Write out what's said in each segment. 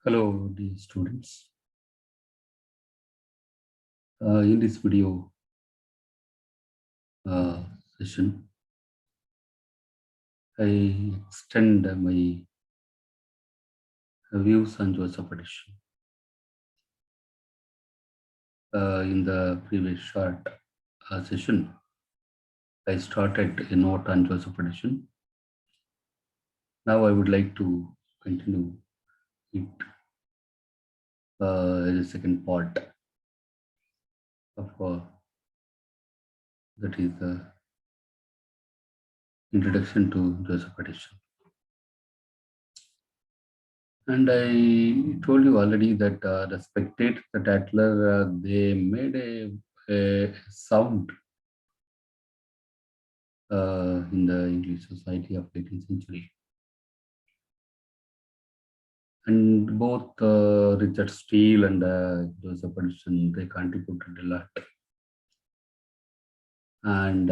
Hello, dear students. In this video uh, session, I extend my views on Joseph Addison. In the previous short session, I started a note on Joseph Addison. Now I would like to continue it as a second part of that is the introduction to Joseph Addison. And I told you already that the Spectator, the Tatler, they made a sound in the English society of 18th century. And both Richard Steele and Joseph Addison, they contributed a lot. And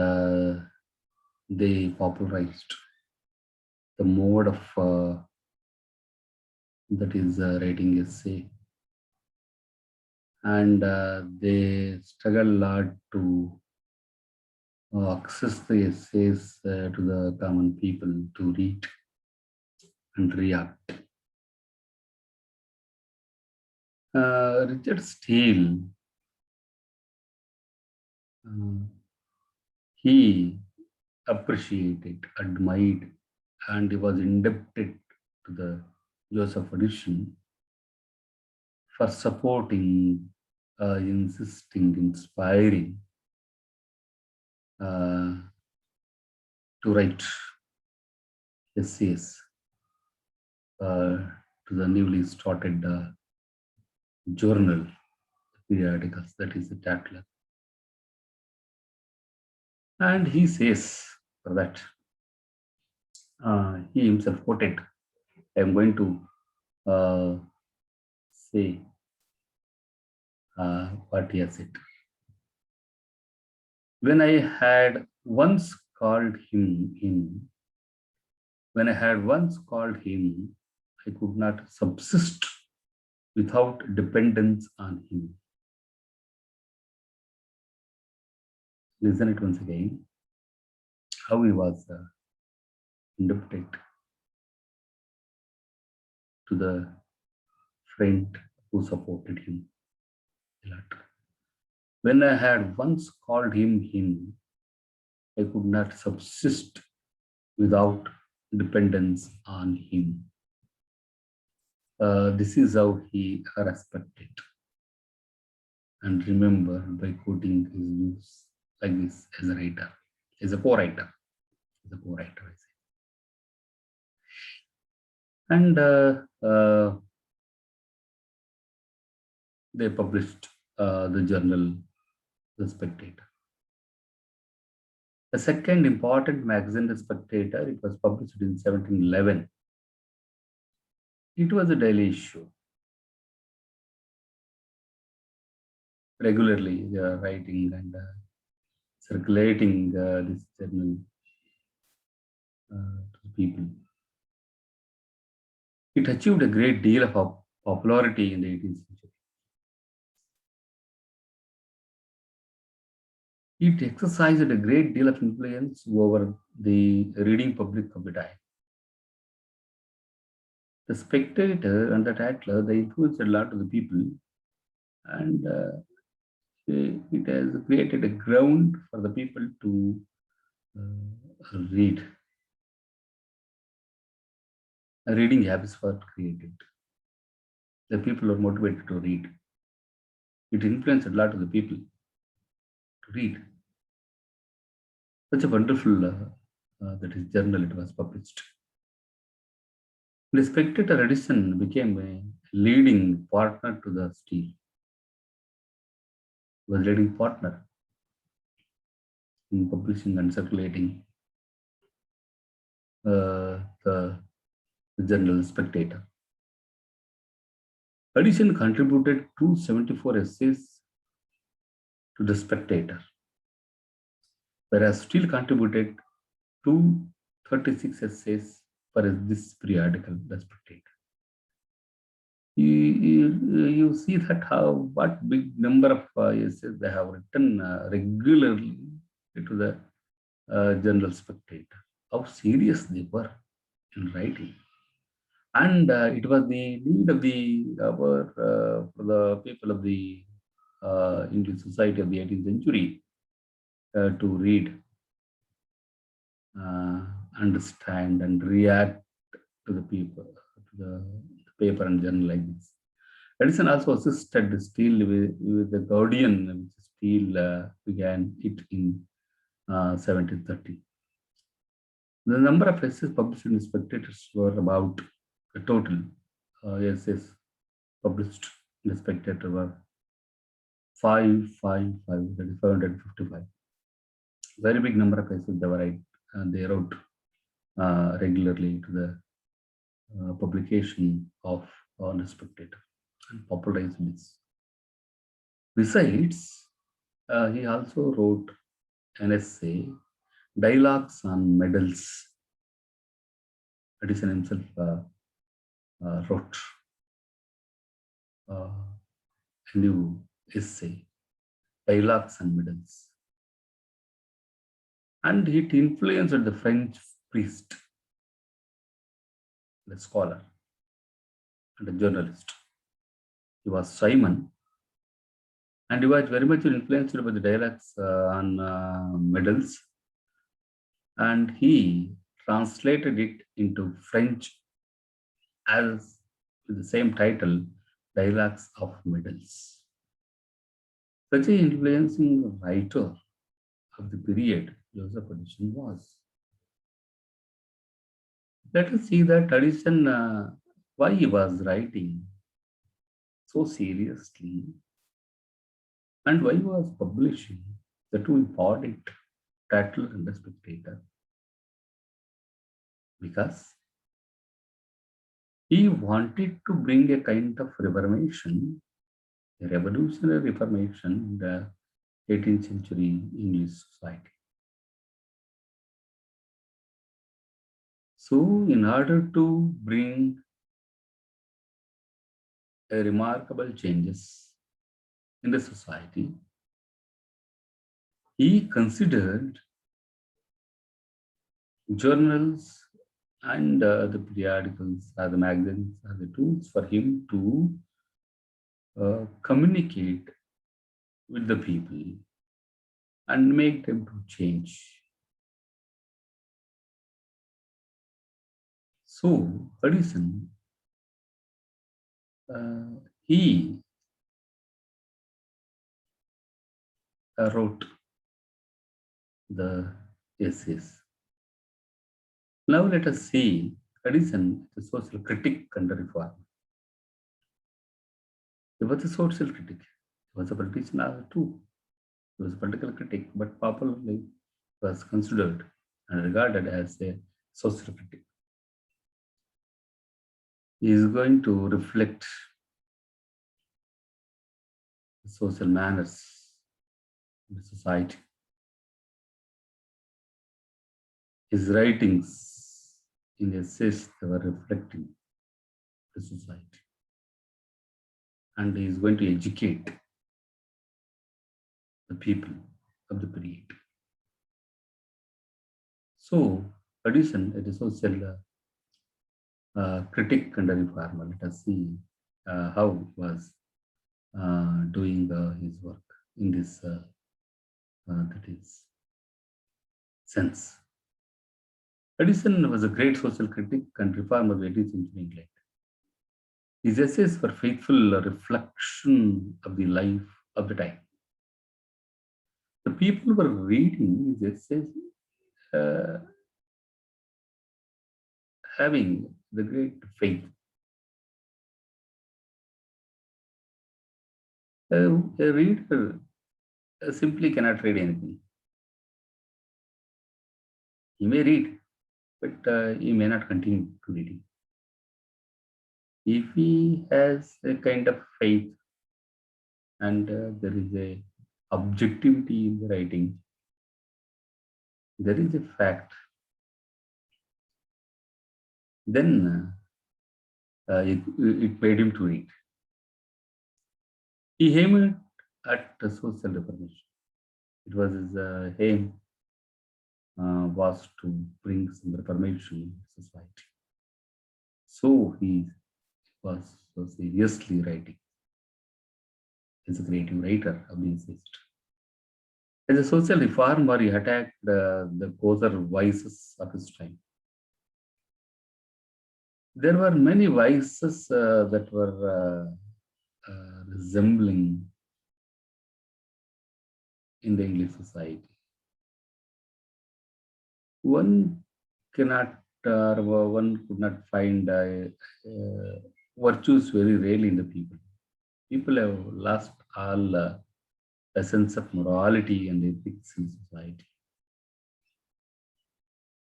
they popularized the mode of that is writing essay. And they struggle a lot to access the essays to the common people to read and react. Richard Steele, he appreciated, admired, and he was indebted to the Joseph Addison for supporting, insisting, inspiring to write essays to the newly started journal, periodicals, that is the Tatler. And he says for that, he himself quoted, I am going to say what he has said. When I had once called him in, when I had once called him, I could not subsist without dependence on him. Listen it once again, how he was indebted to the friend who supported him a lot. When I had once called him in, I could not subsist without dependence on him. This is how he respected and remember by quoting his views like this as a writer, as a co-writer, I say. And they published the journal, The Spectator. The second important magazine, The Spectator, it was published in 1711. It was a daily issue. Regularly, they are writing and circulating this journal to the people. It achieved a great deal of popularity in the 18th century. It exercised a great deal of influence over the reading public of the time. The Spectator and the Tatler, they influenced a lot of the people, and it has created a ground for the people to read. Reading habits were created. The people are motivated to read. It influenced a lot of the people to read. Such a wonderful that is journal it was published. The Spectator Addison became a leading partner to the Steele. He was leading partner in publishing and circulating the journal Spectator. Addison contributed 274 essays to the Spectator, whereas Steele contributed 236 essays for this periodical, The Spectator. you see that how what big number of essays they have written regularly to the general spectator, how serious they were in writing. And it was the need of for the people of the English society of the 18th century to read, uh, understand, and react to the people, to the paper and journal like this. Edison also assisted still with the Guardian, which still began it in 1730. The number of essays published in the Spectators were about the total essays published in the Spectator were 555, that is 555. Very big number of essays they wrote regularly to the publication of the Spectator and popularized this. Besides, he also wrote an essay, Dialogues on Medals. Edison himself wrote a new essay, Dialogues on Medals. And it influenced the French priest, the scholar, and a journalist. He was Simon, and he was very much influenced by the dialogues on medals, and he translated it into French as with the same title, Dialogues of Medals. Such an influencing writer of the period Joseph Addison was. Let us see that Addison, why he was writing so seriously and why he was publishing the two important Tatler and the Spectator. Because he wanted to bring a kind of reformation, a revolutionary reformation in the 18th century English society. So, in order to bring a remarkable changes in the society, he considered journals and the periodicals or the magazines are the tools for him to communicate with the people and make them to change. So Addison, he wrote the essays. Now let us see Addison, the social critic and the reformer. He was a social critic. He was a politician too. He was a political critic, but popularly was considered and regarded as a social critic. He is going to reflect the social manners in the society. His writings in essays they were reflecting the society. And he is going to educate the people of the period. So, Addison, it is social critic and a reformer. Let us see how he was doing his work in this that is sense. Addison was a great social critic and reformer of the 18th century England. His essays were faithful reflection of the life of the time. The people were reading his essays having the great faith. A reader simply cannot read anything. He may read, but he may not continue to reading. If he has a kind of faith and there is a objectivity in the writing, there is a fact, then it made him to read. He aimed at social reformation. It was his aim was to bring some reformation in society. So he was so seriously writing. He's a creative writer, a musicist. As a social reformer, he attacked the coarser vices of his time. There were many vices that were resembling in the English society. One cannot, one could not find virtues very rarely in the people. People have lost all a sense of morality and ethics in society.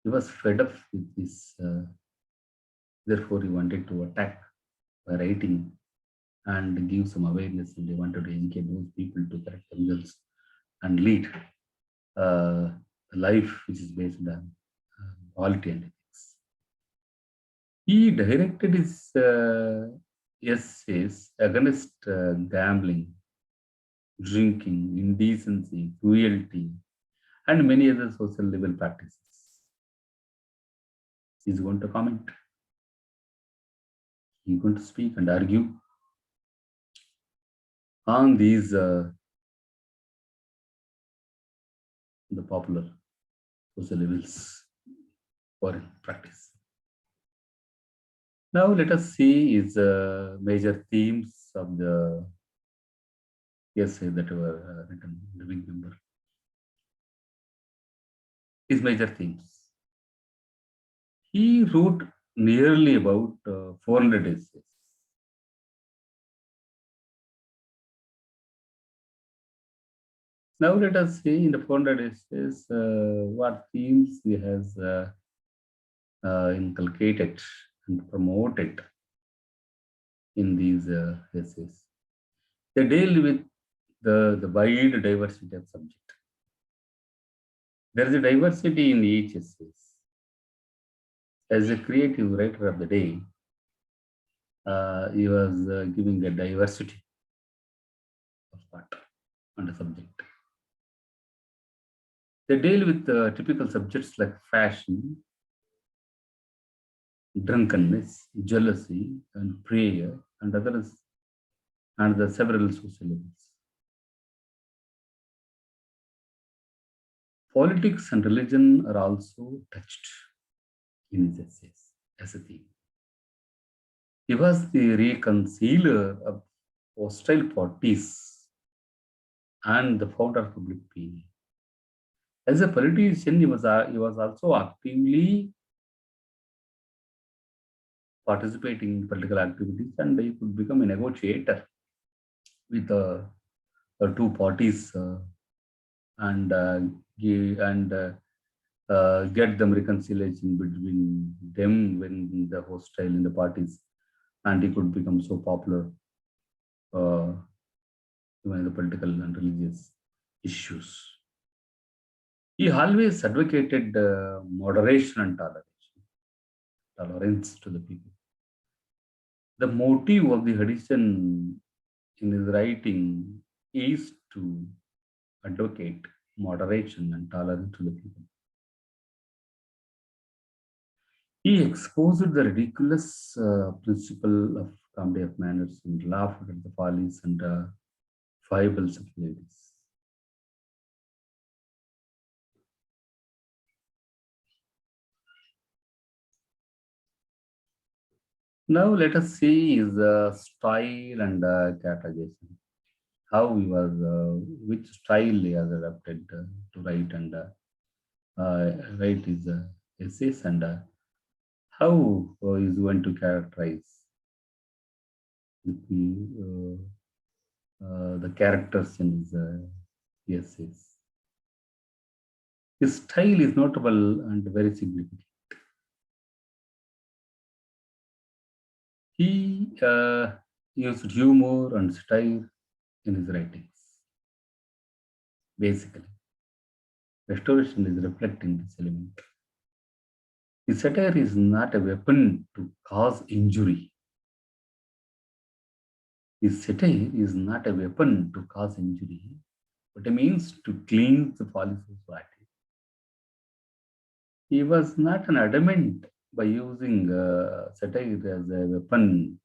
He was fed up with this, therefore, he wanted to attack by writing and give some awareness, and he wanted to educate those people to correct themselves and lead a life which is based on morality and ethics. He directed his essays against gambling, drinking, indecency, cruelty, and many other social level practices. He's going to comment. He's going to speak and argue on these the popular social levels for practice. Now let us see his major themes of the essay that were written in the big number. His major themes. He wrote nearly about 400 essays. Now let us see in the 400 essays what themes he has inculcated and promoted in these essays. They deal with the wide diversity of subject. There is a diversity in each essay. As a creative writer of the day, he was giving a diversity of thought on the subject. They deal with typical subjects like fashion, drunkenness, jealousy, and prayer, and others, and the several social events. Politics and religion are also touched in his essays as a theme. He was the reconciler of hostile parties and the founder of public opinion. As a politician, he was also actively participating in political activities, and he could become a negotiator with the two parties and get them reconciliation between them when the hostile in the parties, and he could become so popular uh, even in the political and religious issues. He always advocated moderation and tolerance to the people. The motive of the Addison in his writing is to advocate moderation and tolerance to the people. He exposed the ridiculous principle of comedy of manners and laughed at the follies and foibles of ladies. Now let us see his style and characterization. How he was, which style he has adapted to write and write his essays, and how is going to characterize the characters in his essays. His style is notable and very significant. He used humor and style in his writings. Basically, restoration is reflecting this element. His satire is not a weapon to cause injury. His satire is not a weapon to cause injury, but a means to cleanse the fallen society. He was not an adamant by using satire as a weapon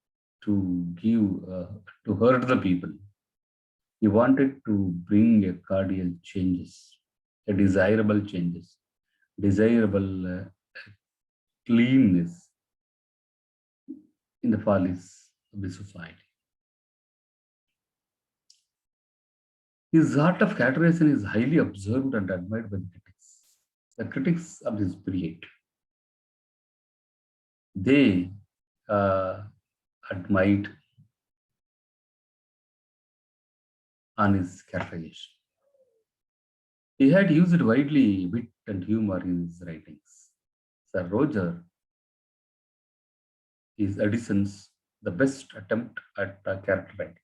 to to hurt the people. He wanted to bring a cordial changes, a desirable changes, desirable cleanness in the follies of the society. His art of characterization is highly observed and admired by the critics. The critics of this period, they uh, admired on his characterization. He had used widely wit and humor in his writings. Sir Roger is Addison's the best attempt at character writing.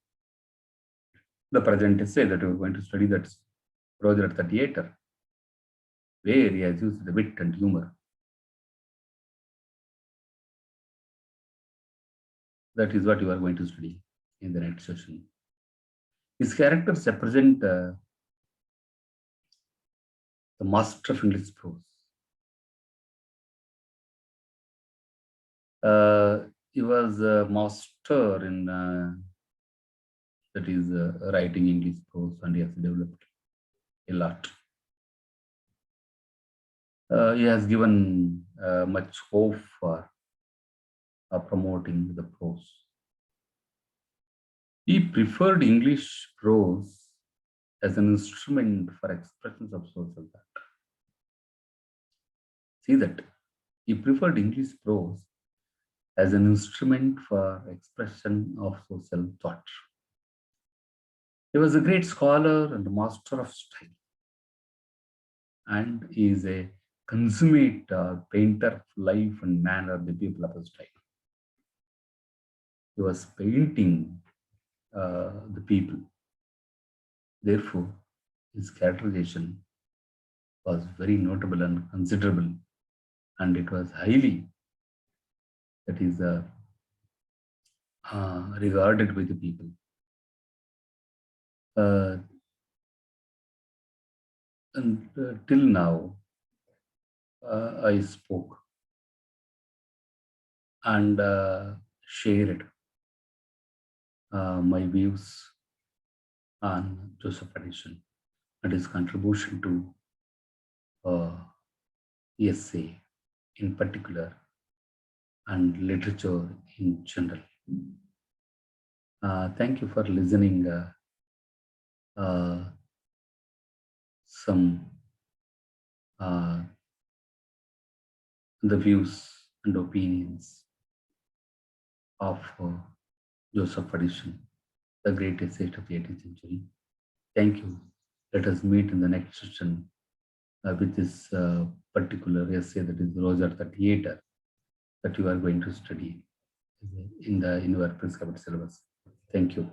The present essay that we are going to study, that's Roger at the theater, where he has used the wit and humor. That is what you are going to study in the next session. His characters represent the master of English prose. He was a master in that is writing English prose, and he has developed a lot. He has given much hope for promoting the prose. He preferred English prose as an instrument for expressions of social thought. See that he preferred English prose as an instrument for expression of social thought. He was a great scholar and master of style, and he is a consummate painter of life and manner of the people of his time. He was painting the people. Therefore, his characterization was very notable and considerable, and it was highly, that is, regarded by the people. And till now, I spoke and shared my views on Joseph Addison and his contribution to essay in particular and literature in general. Thank you for listening some the views and opinions of Joseph Addison, the great essayist of the 18th century. Thank you. Let us meet in the next session with this particular essay, that is Roger the Theatre, that you are going to study in your prescribed syllabus. Thank you.